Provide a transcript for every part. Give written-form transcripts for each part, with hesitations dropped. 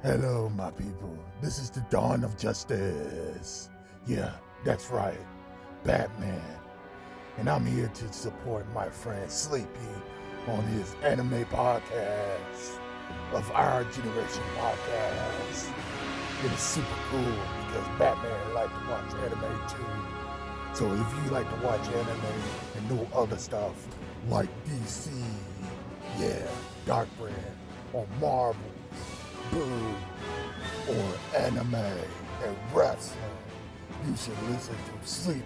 Hello, my people. This is the dawn of justice. Yeah, that's right. Batman. And I'm here to support my friend Sleepy on his anime podcast of Our Generation podcast. It is super cool because Batman likes to watch anime too. So if you like to watch anime and know other stuff like DC, yeah, Dark Brand, or Marvel, Boo, or anime and wrestling, you should listen to Sleepy.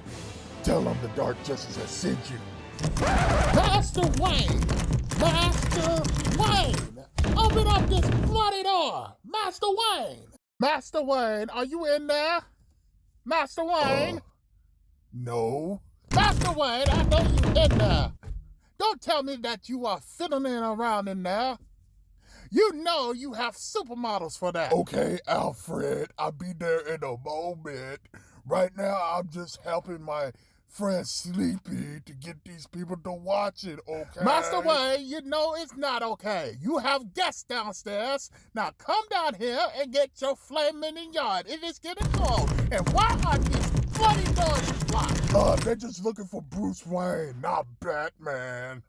Tell him the Dark Justice has sent you. Master Wayne! Master Wayne! Open up this bloody door! Master Wayne! Master Wayne, are you in there? Master Wayne? No. Master Wayne, I know you in there. Don't tell me that you are fiddling around in there. You know you have supermodels for that. Okay, Alfred, I'll be there in a moment. Right now, I'm just helping my friend Sleepy to get these people to watch it, okay? Master Wayne, you know it's not okay. You have guests downstairs. Now come down here and get your flame in the yard. It is getting cold. And why are these bloody doors locked? They're just looking for Bruce Wayne, not Batman.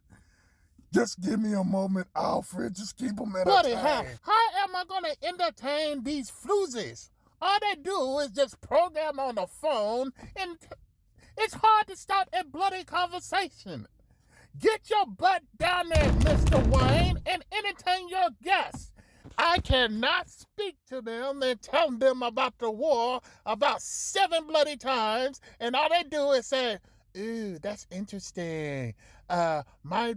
Just give me a moment, Alfred. Just keep them entertained. Bloody hell, how am I going to entertain these floozies? All they do is just program on the phone, and it's hard to start a bloody conversation. Get your butt down there, Mr. Wayne, and entertain your guests. I cannot speak to them and tell them about the war about 7 bloody times, and all they do is say, "Ooh, that's interesting. My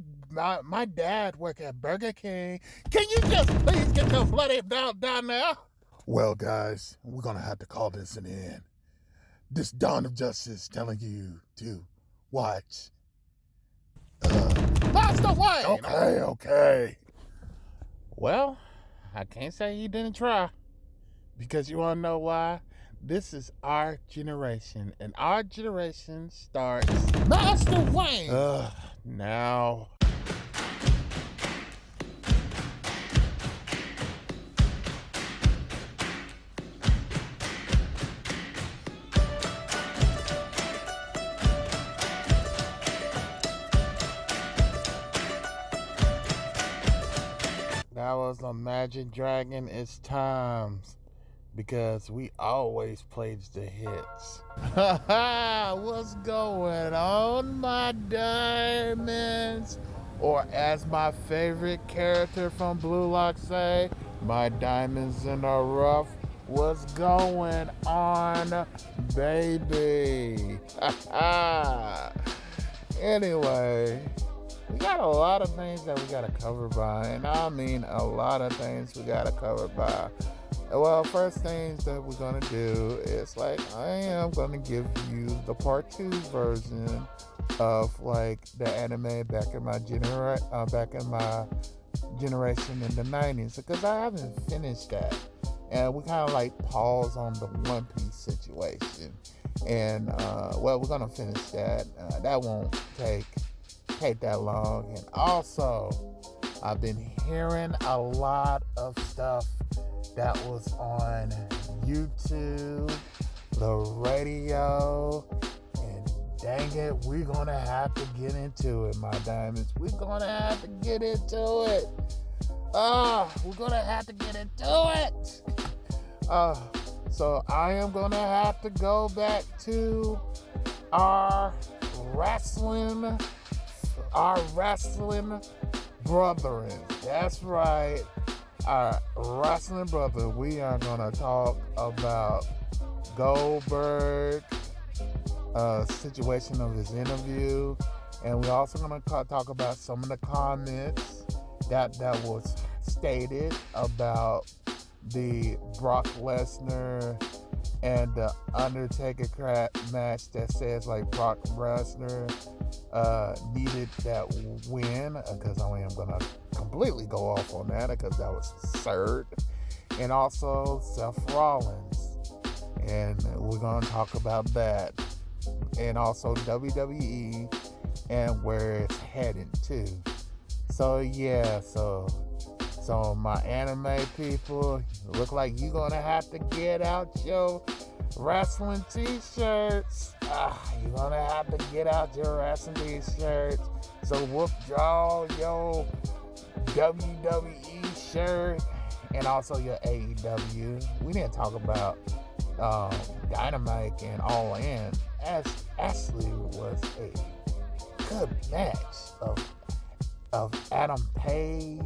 dad worked at Burger King. Can you just please get your bloody down there?" Well, guys, we're going to have to call this an end. This Dawn of Justice telling you to watch. Master Wayne! Okay. Well, I can't say he didn't try. Because you want to know why? This is our generation, and our generation starts Master Wayne! Now. That was Imagine Dragon It's Times. Because we always played the hits. What's going on, my diamonds? Or as my favorite character from Blue Lock say, my diamonds in the rough. What's going on, baby? Anyway, we got a lot of things that we got to cover by. And I mean a lot of things we got to cover by. Well, first things that we're going to do is I am going to give you the part 2 version of the anime back in my generation in the 90s, because I haven't finished that. And we kind of pause on the One Piece situation. And, we're going to finish that. That won't take that long. And also, I've been hearing a lot of stuff that was on YouTube, the radio, and dang it, we're gonna have to get into it, my diamonds. We're gonna have to get into it. We're gonna have to get into it. So I am gonna have to go back to our wrestling brethren. That's right. Our wrestling brother, we are going to talk about Goldberg, situation of his interview, and we're also going to talk about some of the comments that was stated about the Brock Lesnar and the Undertaker match that says Brock Lesnar needed that win, because I am going to completely go off on that because that was absurd. And also Seth Rollins, and we're going to talk about that. And also WWE and where it's heading to. So yeah, so So my anime people, look like you're gonna have to get out your wrestling t-shirts. You're gonna have to get out your wrestling t-shirts. So withdraw your WWE shirt and also your AEW. We didn't talk about Dynamite and All In. As Ashley was a good match of Adam Page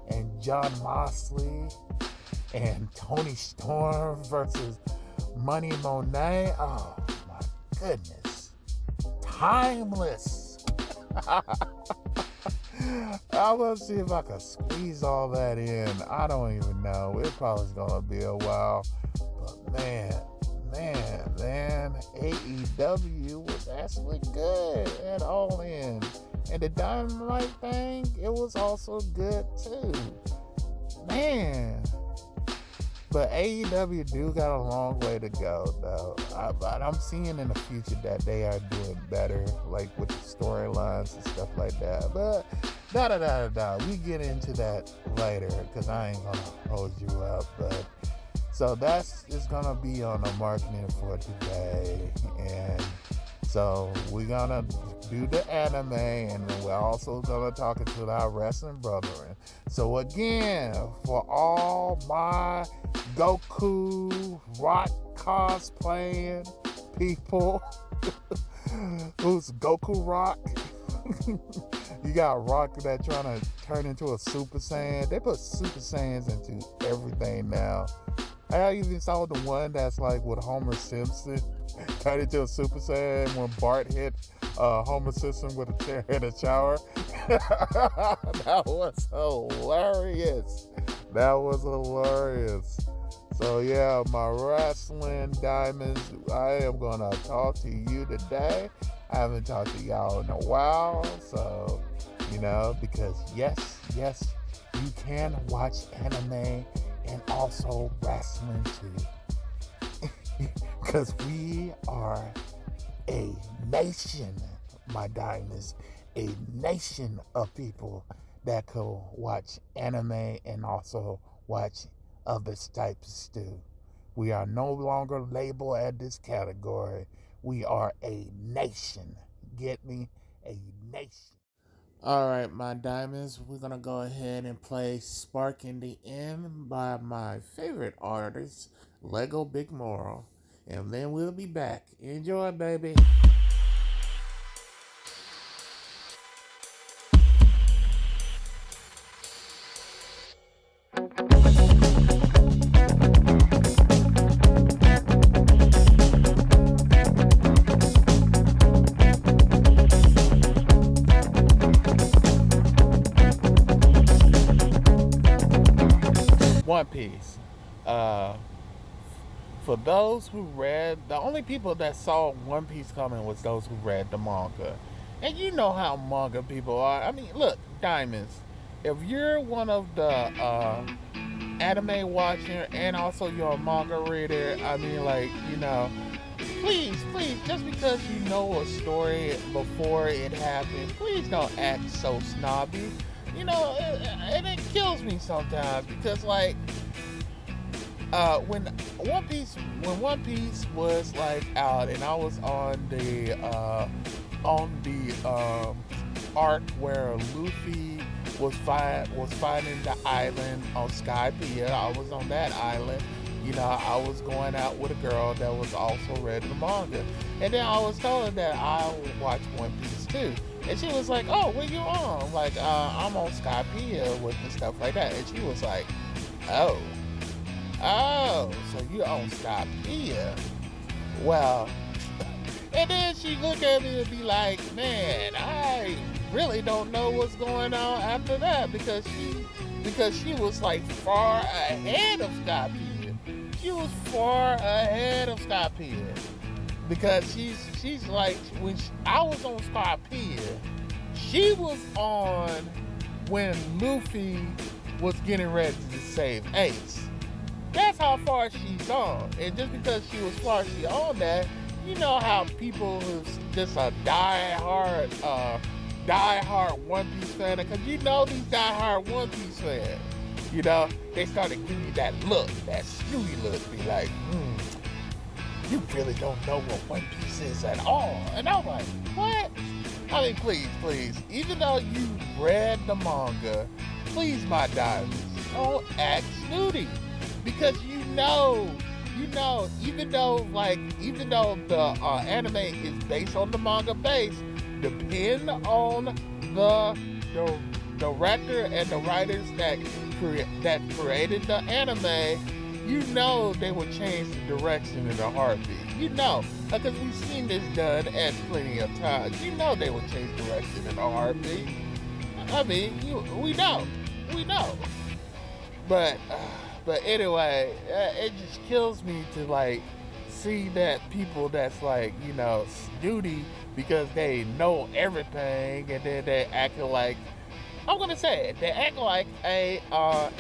and John Moxley and Tony Storm versus Money Monet. Oh my goodness. Timeless. I'm gonna see if I can squeeze all that in. I don't even know. It probably gonna be a while. But man, AEW was actually good at All In. And the Dynamite thing, it was also good too. Man. But AEW do got a long way to go, though. But I'm seeing in the future that they are doing better, like with the storylines and stuff like that. But we get into that later, because I ain't gonna hold you up. But so that's just gonna be on the marketing for today, and so we're gonna do the anime, and then we're also gonna talk to our wrestling brethren. So again, for all my Goku Rock cosplaying people, who's Goku Rock? You got Rock that trying to turn into a Super Saiyan. They put Super Saiyans into everything now. I even saw the one that's like with Homer Simpson turned into a Super Saiyan when Bart hit Homer Simpson with a chair in a shower. That was hilarious. So yeah, my wrestling diamonds, I am gonna talk to you today. I haven't talked to y'all in a while, so because yes, you can watch anime and also wrestling too. Because we are a nation, my diamonds, a nation of people that could watch anime and also watch other types too. We are no longer labeled at this category. We are a nation. Get me? A nation. All right, my diamonds, we're going to go ahead and play Spark in the End by my favorite artist, Lego Big Moral. And then we'll be back. Enjoy, baby. One Piece. For those who read, the only people that saw One Piece coming was those who read the manga. And you know how manga people are. I mean, look, diamonds. If you're one of the anime watcher and also you're a manga reader, I mean, please, just because you know a story before it happened, please don't act so snobby. And it kills me sometimes because, when One Piece was out, and I was on the arc where Luffy was finding the island on Skypiea. I was on that island. I was going out with a girl that was also reading the manga, and then I was told her that I would watch One Piece too. And she was like, "Oh, where you on?" I'm on Skypiea with and stuff like that. And she was like, "Oh, so you on Skypiea? Well," and then she looked at me and be like, "Man, I really don't know what's going on after that," because she was far ahead of Skypiea. She was far ahead of Skypiea. Because she's like, I was on Skypiea, she was on when Luffy was getting ready to save Ace. That's how far she's on. And just because she was far on that, you know how people who's just a die-hard One Piece fan, because these die-hard One Piece fans, You know, they started giving you that look, that snooty look, be like, you really don't know what One Piece is at all. And I'm like, what? I mean, please, even though you read the manga, please, my diaries, don't act snooty. Because you know, even though the anime is based on the manga base, depend on the director and the writers that created the anime, you know they will change the direction in a heartbeat. You know, because we've seen this done at plenty of times. You know they will change direction in a heartbeat. I mean, we know. But anyway, it just kills me to like see that people that's like, you know, snooty because they know everything, and then they acting like, I'm gonna say it, they act like a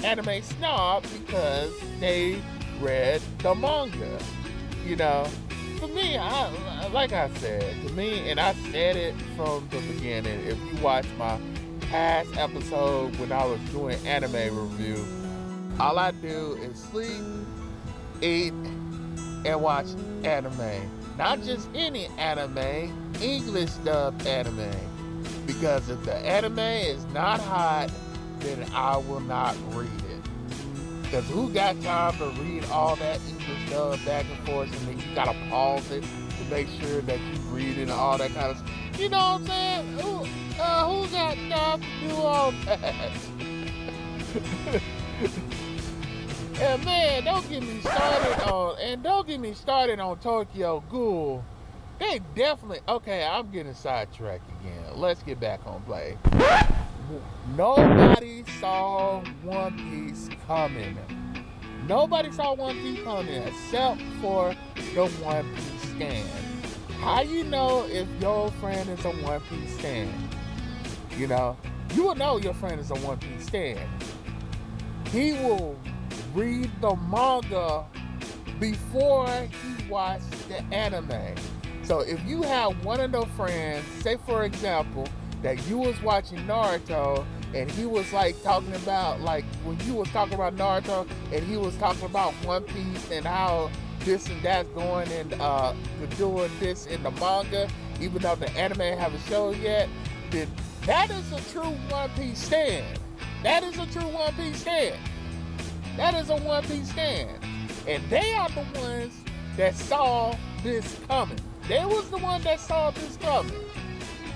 anime snob because they read the manga. You know, for me, like I said, to me, and I said it from the beginning, if you watch my past episode when I was doing anime review, all I do is sleep, eat, and watch anime. Not just any anime, English dubbed anime. Because if the anime is not hot, then I will not read it. Because who got time to read all that English dub back and forth, and then you gotta pause it to make sure that you read it and all that kind of stuff. You know what I'm saying? Who got time to do all that? And man, don't get me started on Tokyo Ghoul. They definitely, okay, I'm getting sidetracked again. Let's get back on play. Nobody saw One Piece coming. Nobody saw One Piece coming except for the One Piece stan. How you know if your friend is a One Piece stan? You know, you will know your friend is a One Piece stan. He will read the manga before he watched the anime. So if you have one of those friends, say for example, that you was watching Naruto and he was like talking about, like when you was talking about Naruto and he was talking about One Piece and how this and that's going and doing this in the manga, even though the anime haven't showed yet, then that is a true One Piece stan. That is a true One Piece stan. That is a One Piece stan. And they are the ones that saw this coming. They was the one that saw this coming.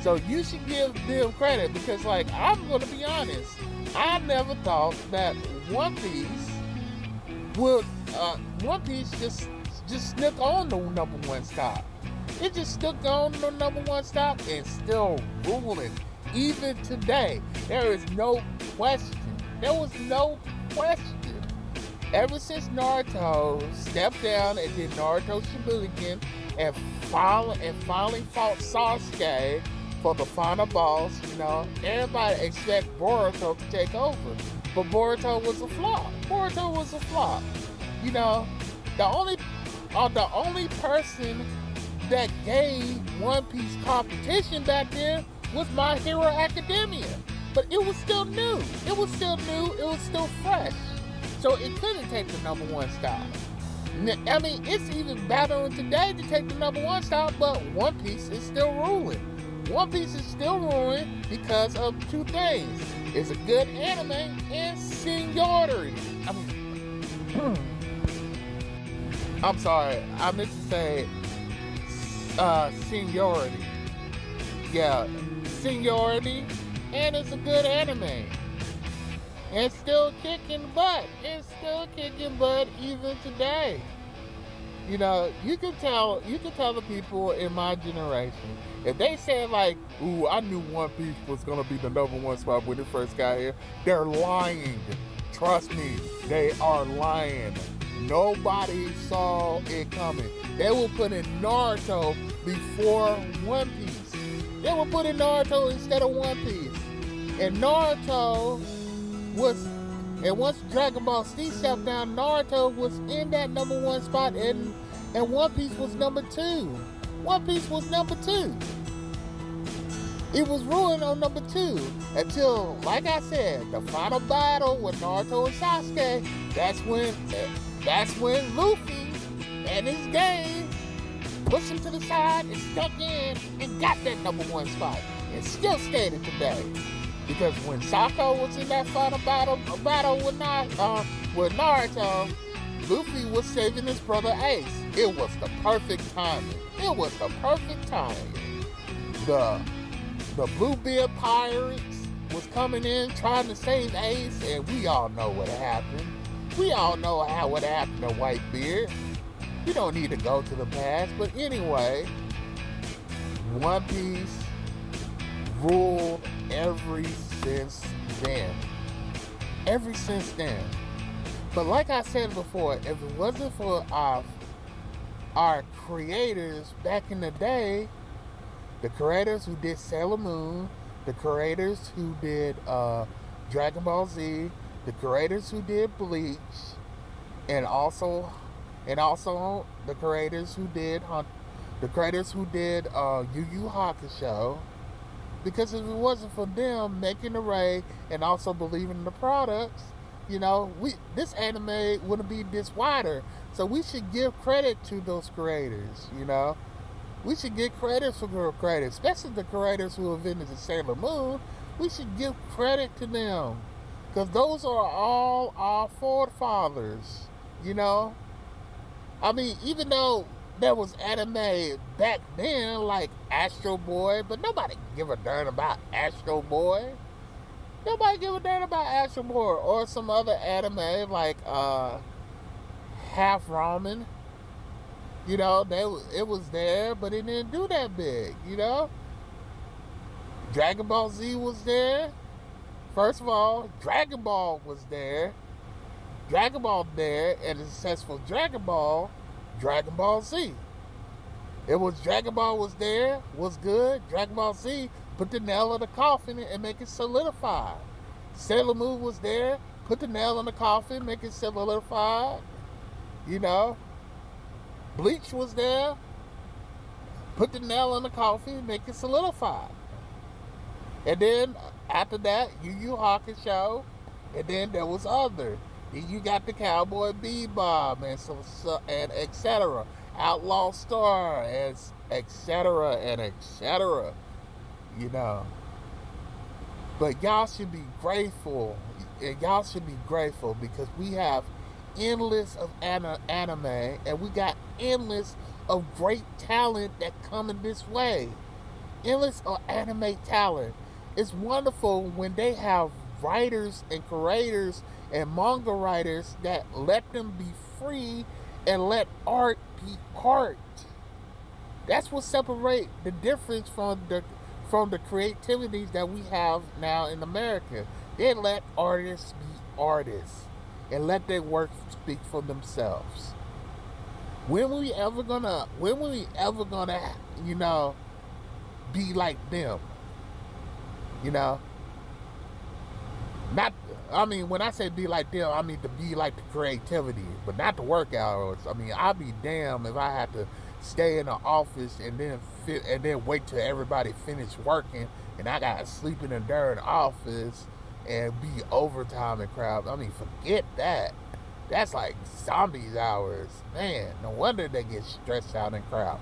So you should give them credit because, like, I'm going to be honest. I never thought that One Piece would, One Piece just snuck on the number one stop. It just stuck on the number one stop and still ruling. Even today, there is no question. There was no question. Ever since Naruto stepped down and did Naruto Shippuden and finally fought Sasuke for the final boss, you know, everybody expect Boruto to take over. But Boruto was a flop. You know, the only person that gave One Piece competition back then was My Hero Academia. But it was still new. It was still fresh. So it couldn't take the number one stop. I mean, it's even battling today to take the number one stop, but One Piece is still ruling. One Piece is still ruling because of two things. It's a good anime and seniority. I'm sorry, I meant to say seniority. Yeah, seniority, and it's a good anime. It's still kicking butt. It's still kicking butt even today. You know, you can tell the people in my generation, if they said like, ooh, I knew One Piece was gonna be the number one spot when it first got here, they're lying. Trust me, they are lying. Nobody saw it coming. They were putting Naruto before One Piece. They were putting Naruto instead of One Piece. And Naruto and once Dragon Ball Z stepped down, Naruto was in that number one spot, and One Piece was number two. One Piece was number two. He was ruling on number 2 until, like I said, the final battle with Naruto and Sasuke. That's when Luffy and his gang pushed him to the side and stuck in and got that number 1 spot and still stayed it today. Because when Sako was in that final battle with Naruto, Luffy was saving his brother Ace. It was the perfect timing. The Bluebeard Pirates was coming in trying to save Ace, and we all know what happened. We all know what happened to Whitebeard. You don't need to go to the past, but anyway, One Piece ruled ever since then. But like I said before, if it wasn't for our creators back in the day, the creators who did Sailor Moon, the creators who did Dragon Ball Z, the creators who did Bleach, and also the creators who did Yu Yu Hakusho. Because if it wasn't for them making the raid and also believing in the products, this anime wouldn't be this wider. So we should give credit to those creators, We should give credit for the creators, especially the creators who invented the Sailor Moon. We should give credit to them. Because those are all our forefathers, I mean, even though there was anime back then, like Astro Boy, but nobody give a darn about Astro Boy. Nobody give a darn about Astro Boy or some other anime like Half Ramen. It was there, but it didn't do that big, Dragon Ball Z was there. First of all, Dragon Ball was there. Dragon Ball there, and the successful Dragon Ball Z. It was Dragon Ball was there, was good. Dragon Ball Z put the nail in the coffin and make it solidify. Sailor Moon was there, put the nail in the coffin, make it solidified. Bleach was there, put the nail in the coffin, make it solidified. And then after that, Yu Yu Hakusho, and then there was other. Then you got the Cowboy Bebop and etc. Outlaw Star, and etc. and etc. But y'all should be grateful. And y'all should be grateful because we have endless of anime, and we got endless of great talent that coming this way. Endless of anime talent. It's wonderful when they have writers and creators and manga writers that let them be free and let art be art. That's what separates the difference from the creativities that we have now in America. They let artists be artists and let their work speak for themselves. When we ever gonna, be like them? When I say be like them, I mean to be like the creativity, but not the work hours. I'd be damned if I had to stay in the office and then wait till everybody finished working and I got to sleep in the darn office and be overtime and crap. Forget that. That's like zombies hours. Man, no wonder they get stressed out and crap.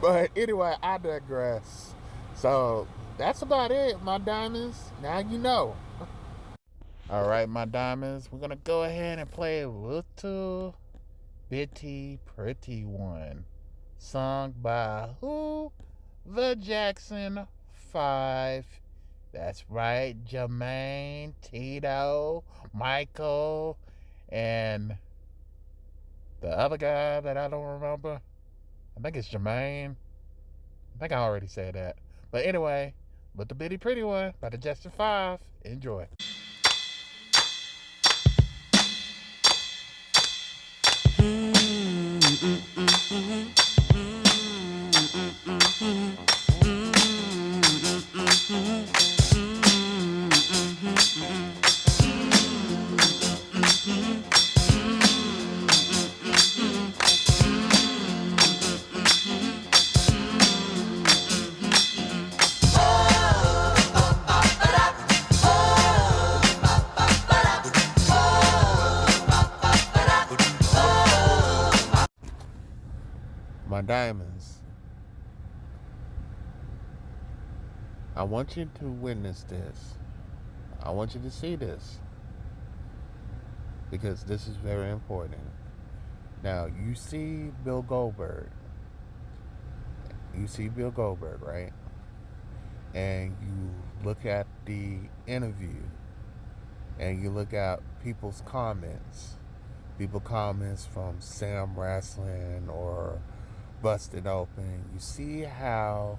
But anyway, I digress. So that's about it, my diamonds. Now you know. Alright, my diamonds, we're gonna go ahead and play a little Pt.2, sung by who? The Jackson 5. That's right, Jermaine, Tito, Michael, and the other guy that I don't remember. I think it's Jermaine. I think I already said that. But anyway, Little Bitty Pretty One by the Jackson 5. Enjoy. My diamonds, I want you to witness this. I want you to see this because this is very important. Now, you see Bill Goldberg. You see Bill Goldberg, right? And you look at the interview and you look at people's comments. People comments from Sam Wrestling or Busted Open. You see how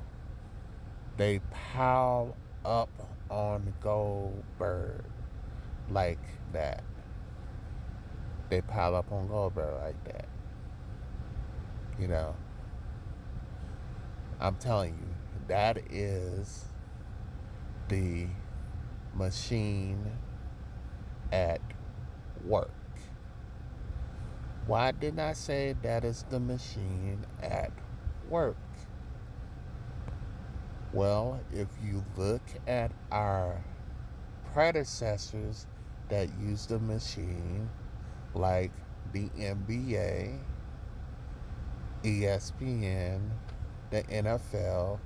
they pile up on Goldberg like that. They pile up on Goldberg like that. You know, I'm telling you, that is the machine at work. Why didn't I say that is the machine at work? Well, if you look at our predecessors that used the machine, like the NBA, ESPN, the NFL,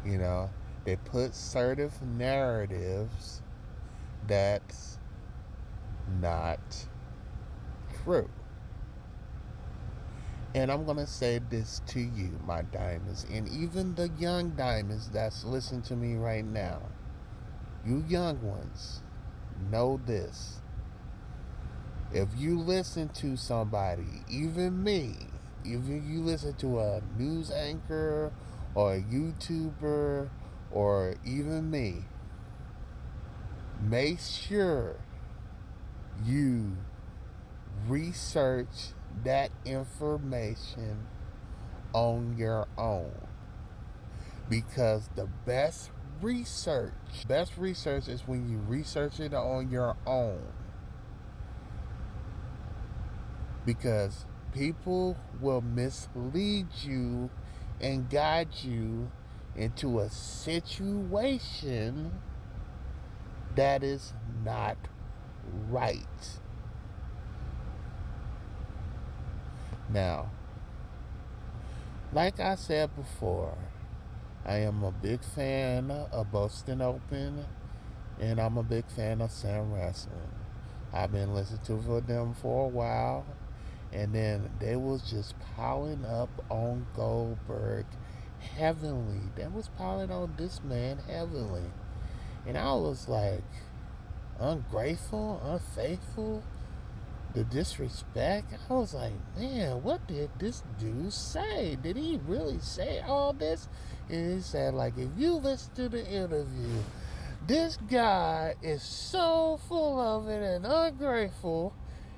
you know, they put certain narratives that's not true. And I'm going to say this to you, my diamonds, and even the young diamonds that's listening to me right now. You young ones, know this. If you listen to somebody, even me, even you listen to a news anchor or a YouTuber or even me, make sure you research that information on your own, because the best research is when you research it on your own, because people will mislead you and guide you into a situation that is not right. Now, like I said before, I am a big fan of Boston Open, and I'm a big fan of Sam Wrestling. I've been listening to them for a while, and then they was just piling up on Goldberg heavily. They was piling on this man heavily. And I was like, ungrateful, unfaithful, the disrespect. I was like, man, what did this dude say? Did he really say all this? And he said, like, if you listen to the interview, this guy is so full of it and ungrateful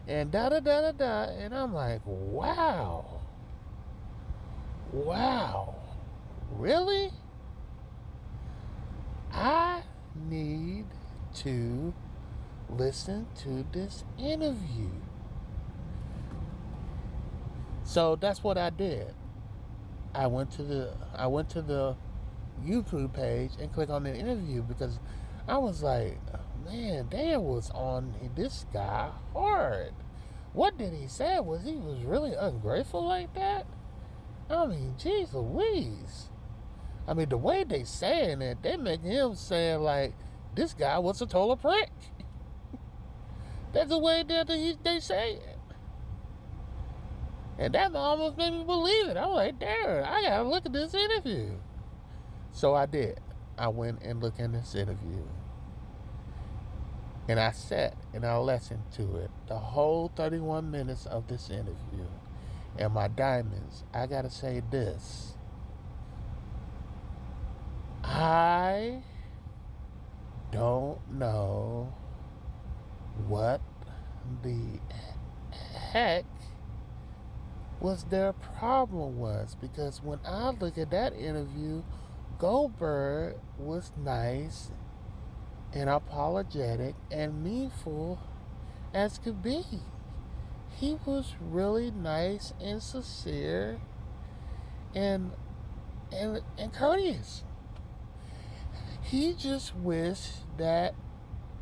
and da-da-da-da-da. And I'm like, wow. Really? I need to listen to this interview. So that's what I did. I went to the YouTube page and clicked on the interview because I was like, man, they was on this guy hard. What did he say? Was he really ungrateful like that? I mean, geez Louise. I mean, the way they saying it, they make him saying like this guy was a total prick. That's the way that they say it. And that almost made me believe it. I was like, damn, I gotta look at this interview. So I did. I went and looked at this interview. And I sat and I listened to it. The whole 31 minutes of this interview. And my diamonds, I gotta say this. I don't know what the heck was their problem was, because when I look at that interview, Goldberg was nice and apologetic and meaningful as could be. He was really nice and sincere and courteous. He just wished that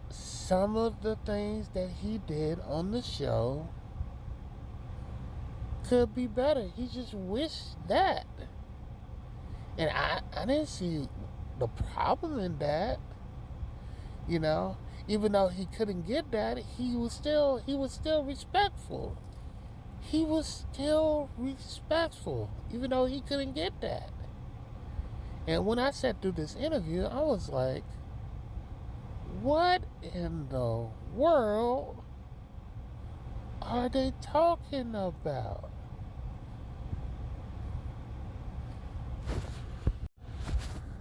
some of the things that he did on the show could be better. He just wished that. And I didn't see the problem in that. You know, even though he couldn't get that, he was still respectful. He was still respectful, even though he couldn't get that. And when I sat through this interview, I was like, what in the world are they talking about?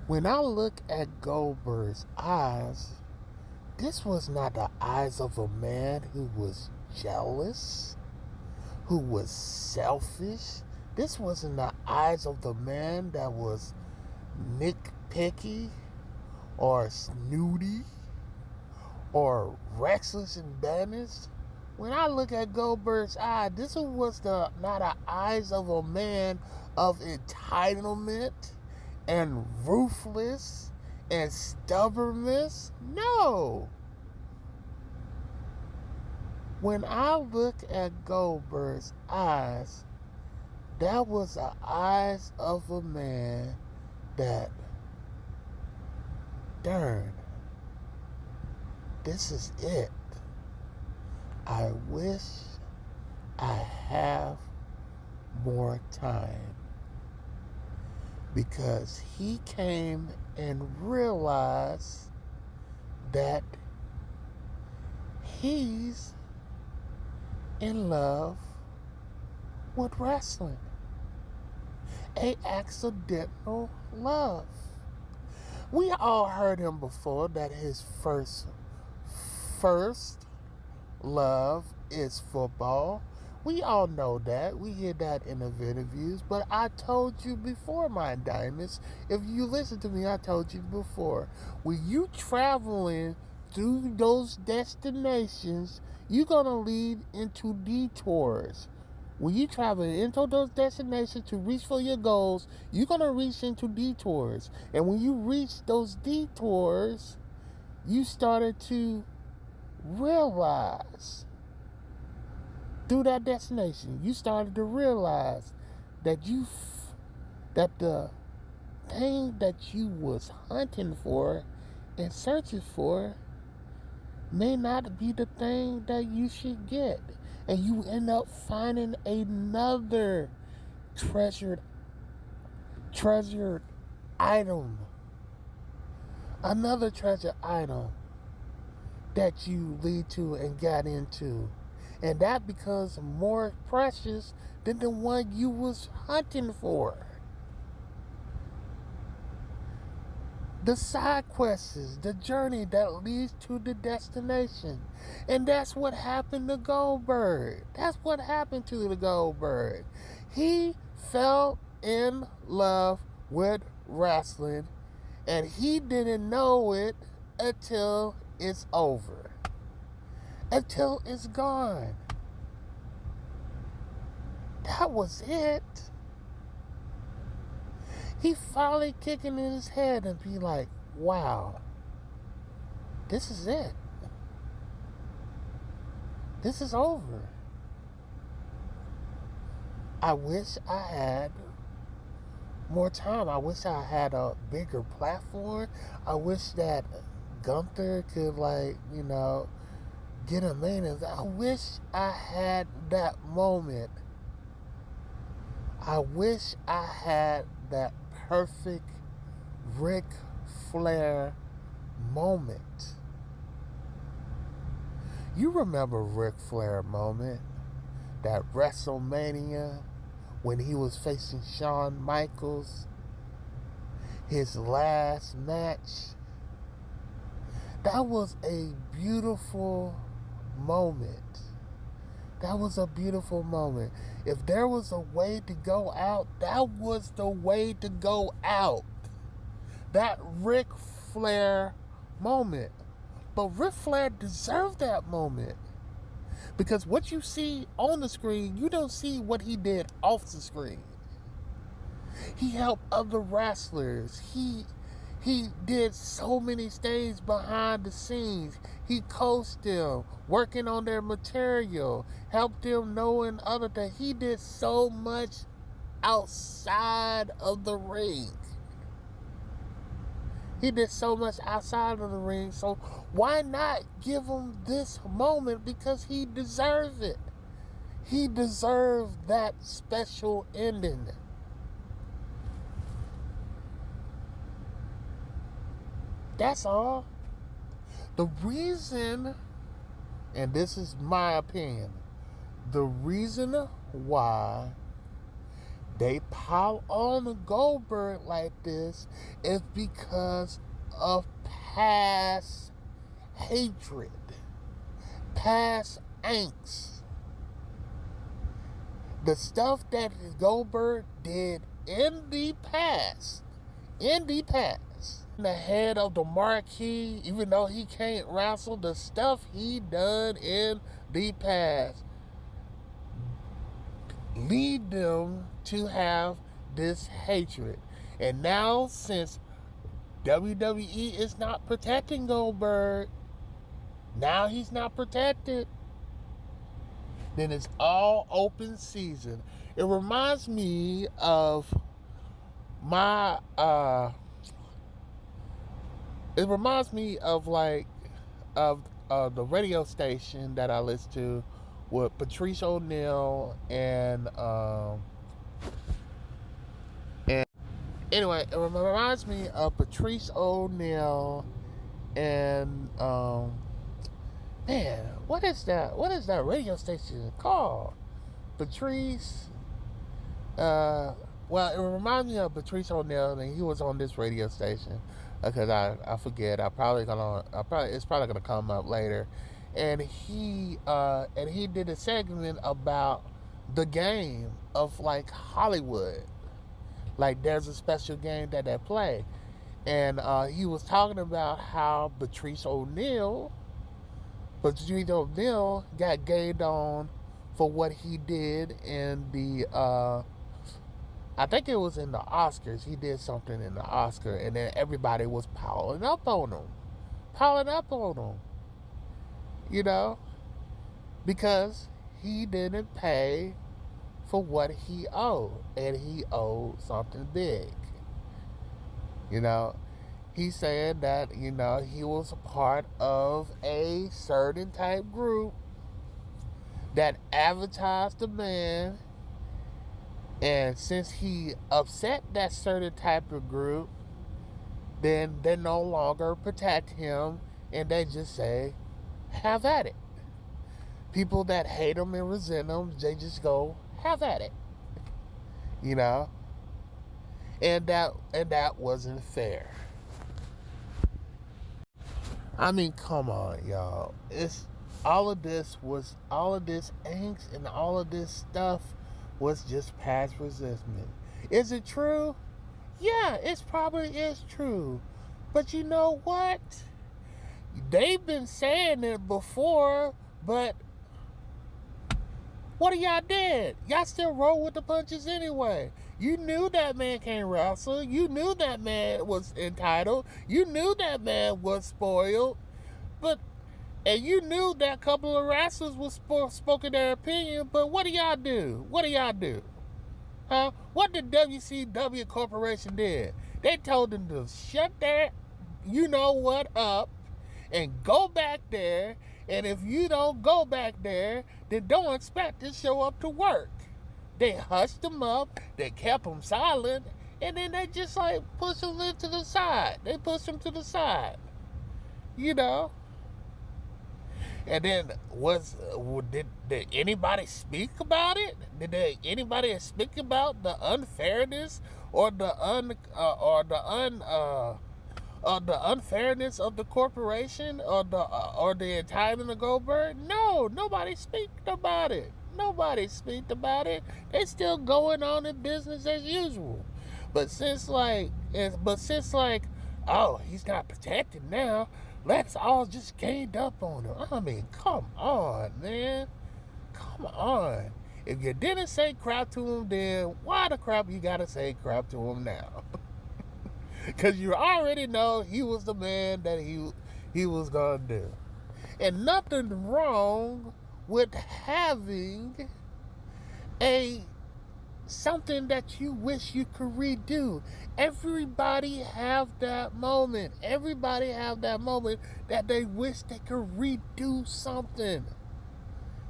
When I look at Goldberg's eyes, this was not the eyes of a man who was jealous, who was selfish. This wasn't the eyes of the man that was nitpicky or snooty or restless and banished. When I look at Goldberg's eye, this was not the eyes of a man of entitlement and ruthless and stubbornness. No. When I look at Goldberg's eyes, that was the eyes of a man that, darn, this is it. I wish I have more time, because he came and realized that he's in love with wrestling. A accidental love. We all heard him before that his first love is football. We all know that. We hear that in the interviews. But I told you before, my diamonds, if you listen to me, I told you before, when you traveling through those destinations, you're going to lead into detours. When you travel into those destinations to reach for your goals, you're going to reach into detours. And when you reach those detours, you started to realize through that destination, you started to realize that that the thing that you was hunting for and searching for may not be the thing that you should get. And you end up finding another treasured item. Another treasured item that you lead to and got into. And that becomes more precious than the one you was hunting for. The side quests, the journey that leads to the destination. And that's what happened to Goldberg. That's what happened to the Goldberg. He fell in love with wrestling, and he didn't know it until it's over. Until it's gone. That was it. He finally kicking in his head and be like, wow, this is it. This is over. I wish I had more time. I wish I had a bigger platform. I wish that Gunther could, get a main event. I wish I had that moment. I wish I had that perfect Ric Flair moment. You remember Ric Flair moment? That WrestleMania when he was facing Shawn Michaels? His last match? That was a beautiful moment. That was a beautiful moment. If there was a way to go out, that was the way to go out. That Ric Flair moment. But Ric Flair deserved that moment. Because what you see on the screen, you don't see what he did off the screen. He helped other wrestlers. He did so many things behind the scenes. He coached them, working on their material, helped them knowing other things. He did so much outside of the ring. He did so much outside of the ring, so why not give him this moment? Because he deserves it. He deserved that special ending. That's all. The reason, and this is my opinion, the reason why they pile on Goldberg like this is because of past hatred, past angst. The stuff that Goldberg did in the past, the head of the marquee, even though he can't wrestle, the stuff he done in the past lead them to have this hatred. And now, since WWE is not protecting Goldberg, now he's not protected, then it's all open season. It reminds me of my it reminds me of the radio station that I listen to with Patrice O'Neal and anyway, it reminds me of Patrice O'Neal and man, what is that radio station called? Patrice well, it reminds me of Patrice O'Neal, and he was on this radio station because I forget. It's probably gonna come up later, and he did a segment about the game of like Hollywood, like there's a special game that they play, and he was talking about how Patrice O'Neal got gained on for what he did in the I think it was in the Oscars. He did something in the Oscar, and then everybody was piling up on him, you know, because he didn't pay for what he owed, and he owed something big. You know, he's saying that, he was a part of a certain type group that advertised the man. And since he upset that certain type of group, then they no longer protect him, and they just say, have at it. People that hate him and resent him, they just go, have at it. And that wasn't fair. I mean, come on, y'all. All of this angst and all of this stuff was just past resentment. Is it true? Yeah, it probably is true. But you know what? They've been saying it before, but what y'all did? Y'all still roll with the punches anyway. You knew that man can't wrestle. You knew that man was entitled. You knew that man was spoiled. And you knew that couple of wrestlers was spoken their opinion, but what do y'all do? Huh? What did WCW Corporation did? They told them to shut their you-know-what up and go back there, and if you don't go back there, then don't expect to show up to work. They hushed them up, they kept them silent, and then they just pushed them to the side. They pushed them to the side. And then did anybody speak about it? Did anybody speak about the unfairness or the unfairness of the corporation or the entitlement of Goldberg? No, nobody speak about it. They still going on in business as usual. But since oh, he's not protected now, let's all just ganged up on him. I mean, come on, man. Come on. If you didn't say crap to him then, why the crap you gotta say crap to him now? Because you already know he was the man that he was going to do. And nothing wrong with having a something that you wish you could redo. Everybody have that moment. Everybody have that moment that they wish they could redo something.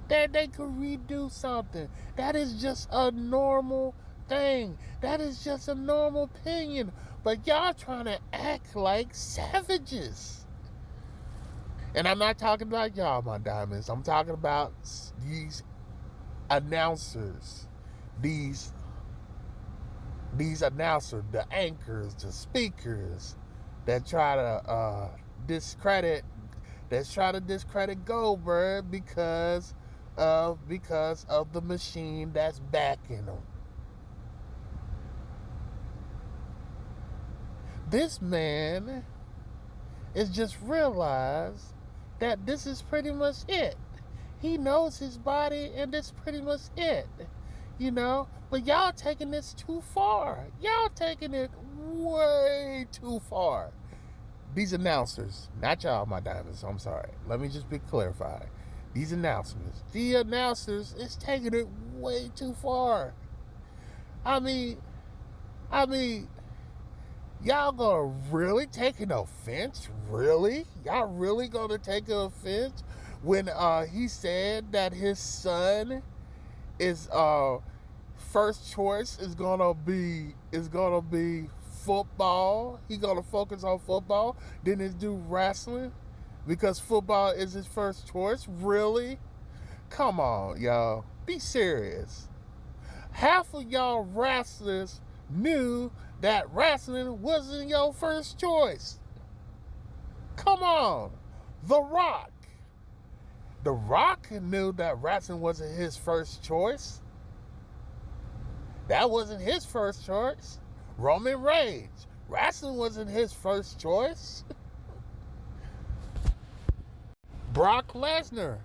That they could redo something. That is just a normal thing. That is just a normal opinion. But y'all trying to act like savages. And I'm not talking about y'all, my diamonds. I'm talking about these announcers. These announcers, the anchors, the speakers that try to discredit Goldberg because of the machine that's backing them. This man is just realized that this is pretty much it. He knows his body, and this is pretty much it. You know? But y'all taking this too far. Y'all taking it way too far. These announcers, not y'all, my diamonds, I'm sorry. Let me just be clarified. The announcers is taking it way too far. I mean, y'all gonna really take an offense? Really? Y'all really gonna take an offense when he said that his son is first choice is gonna be football. He gonna focus on football. Then it's do wrestling because football is his first choice. Really? Come on, y'all. Be serious. Half of y'all wrestlers knew that wrestling wasn't your first choice. Come on. The Rock. The Rock knew that wrestling wasn't his first choice. That wasn't his first choice. Roman Reigns. Wrestling wasn't his first choice. Brock Lesnar.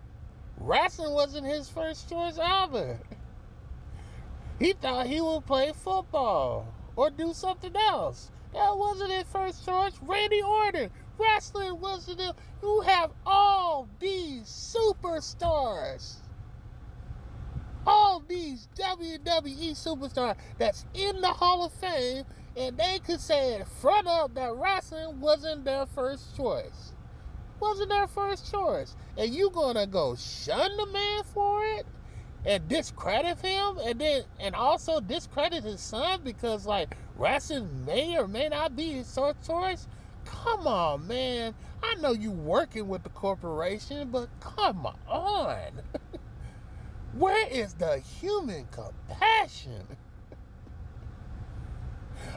Wrestling wasn't his first choice either. He thought he would play football or do something else. That wasn't his first choice. Randy Orton. Wrestling wasn't it. You have all these superstars. All these WWE superstars that's in the Hall of Fame, and they could say in front of that wrestling wasn't their first choice. Wasn't their first choice. And you gonna go shun the man for it? And discredit him? And also discredit his son because like wrestling may or may not be his first choice? Come on, man. I know you working with the corporation, but come on. Where is the human compassion?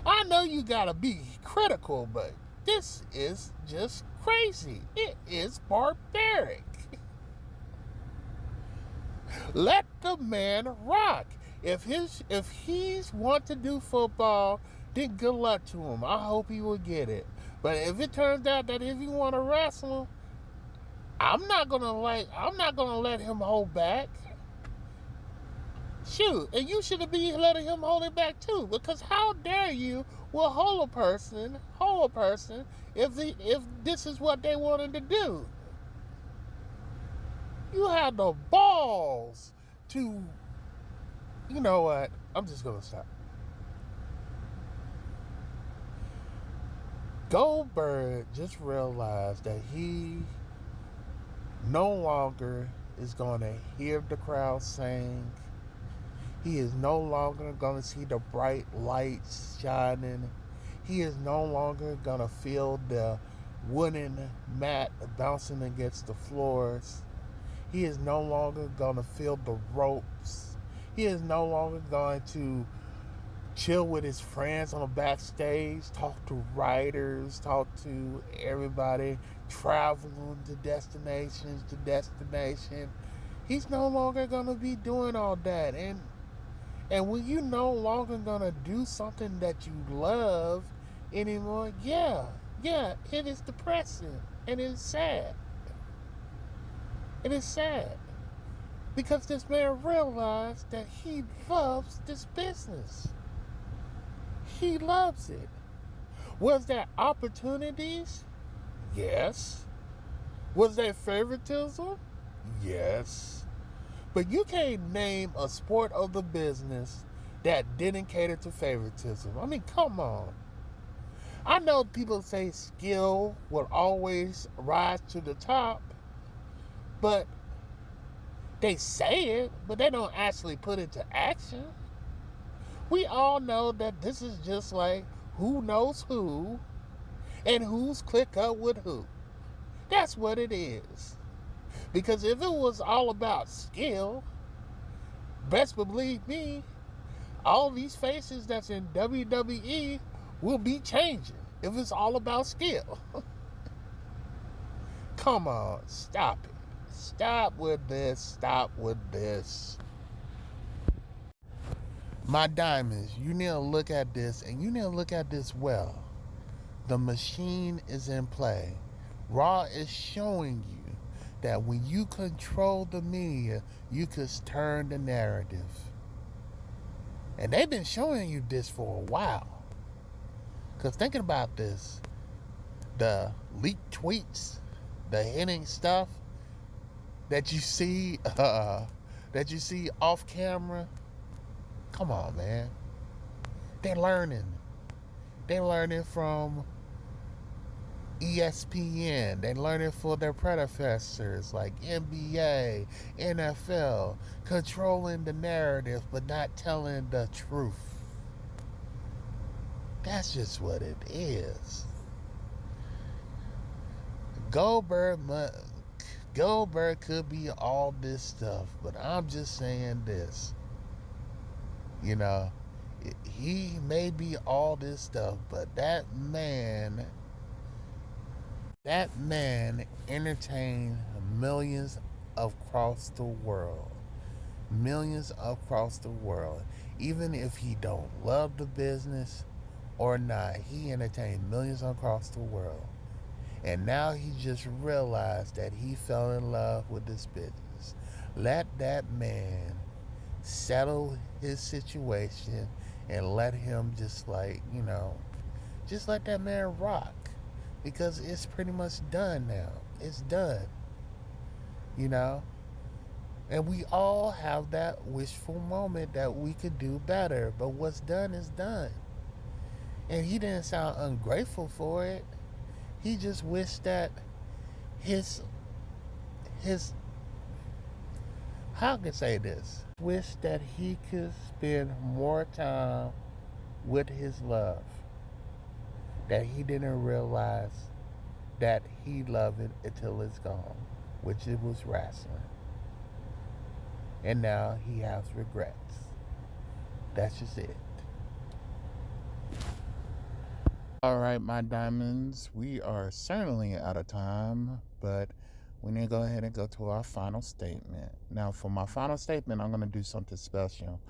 I know you gotta be critical, but this is just crazy. It is barbaric. Let the man rock. If he's want to do football, then good luck to him. I hope he will get it. But if it turns out that if he want to wrestle, I'm not gonna let him hold back. Shoot, and you should be letting him hold it back too. Because how dare you will hold a person if this is what they wanted to do. You have the balls to, you know what? I'm just gonna stop. Goldberg just realized that he no longer is going to hear the crowd sing. He is no longer going to see the bright lights shining. He is no longer going to feel the wooden mat bouncing against the floors. He is no longer going to feel the ropes. He is no longer going to chill with his friends on the backstage, talk to writers, talk to everybody, traveling to destination. He's no longer going to be doing all that. And when you no longer going to do something that you love anymore, yeah, it is depressing and it is sad. It is sad. Because this man realized that he loves this business. He loves it. Was there opportunities? Yes. Was there favoritism? Yes. But you can't name a sport of the business that didn't cater to favoritism. I mean, come on. I know people say skill will always rise to the top, but they say it, but they don't actually put it to action. We all know that this is just like who knows who and who's click up with who. That's what it is. Because if it was all about skill, best believe me, all these faces that's in WWE will be changing if it's all about skill. Come on, stop it. Stop with this. Stop with this. My diamonds, you need to look at this, and you need to look at this well. The machine is in play. Raw is showing you that when you control the media, you can turn the narrative. And they've been showing you this for a while. Because thinking about this, the leaked tweets, the hitting stuff that you see off camera, come on, man. They're learning. They're learning from ESPN. They're learning for their predecessors like NBA, NFL, controlling the narrative but not telling the truth. That's just what it is. Goldberg could be all this stuff, but I'm just saying this. You know, he may be all this stuff, but that man entertained millions across the world. Millions across the world. Even if he don't love the business or not, he entertained millions across the world. And now he just realized that he fell in love with this business. Let that man settle his situation and let him just just let that man rock. Because it's pretty much done now. It's done. You know? And we all have that wishful moment that we could do better. But what's done is done. And he didn't sound ungrateful for it. He just wished that his how can I say this? Wish that he could spend more time with his love. That he didn't realize that he loved it until it's gone, which it was wrestling. And now he has regrets. That's just it. All right, my diamonds, we are certainly out of time, but we need to go ahead and go to our final statement. Now, for my final statement, I'm going to do something special.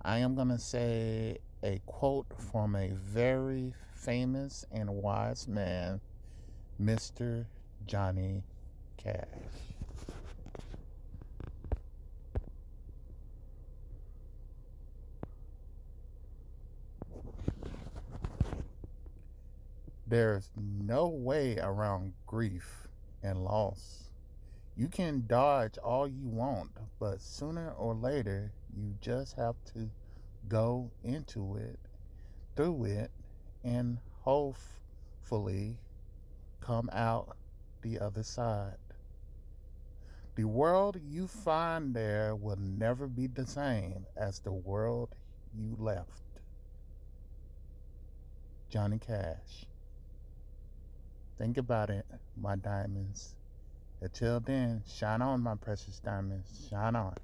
I am going to say a quote from a very famous and wise man, Mr. Johnny Cash. There's no way around grief and loss. You can dodge all you want, but sooner or later, you just have to go into it, through it, and hopefully come out the other side. The world you find there will never be the same as the world you left. Johnny Cash. Think about it, my diamonds. Until then, shine on, my precious diamonds. Shine on.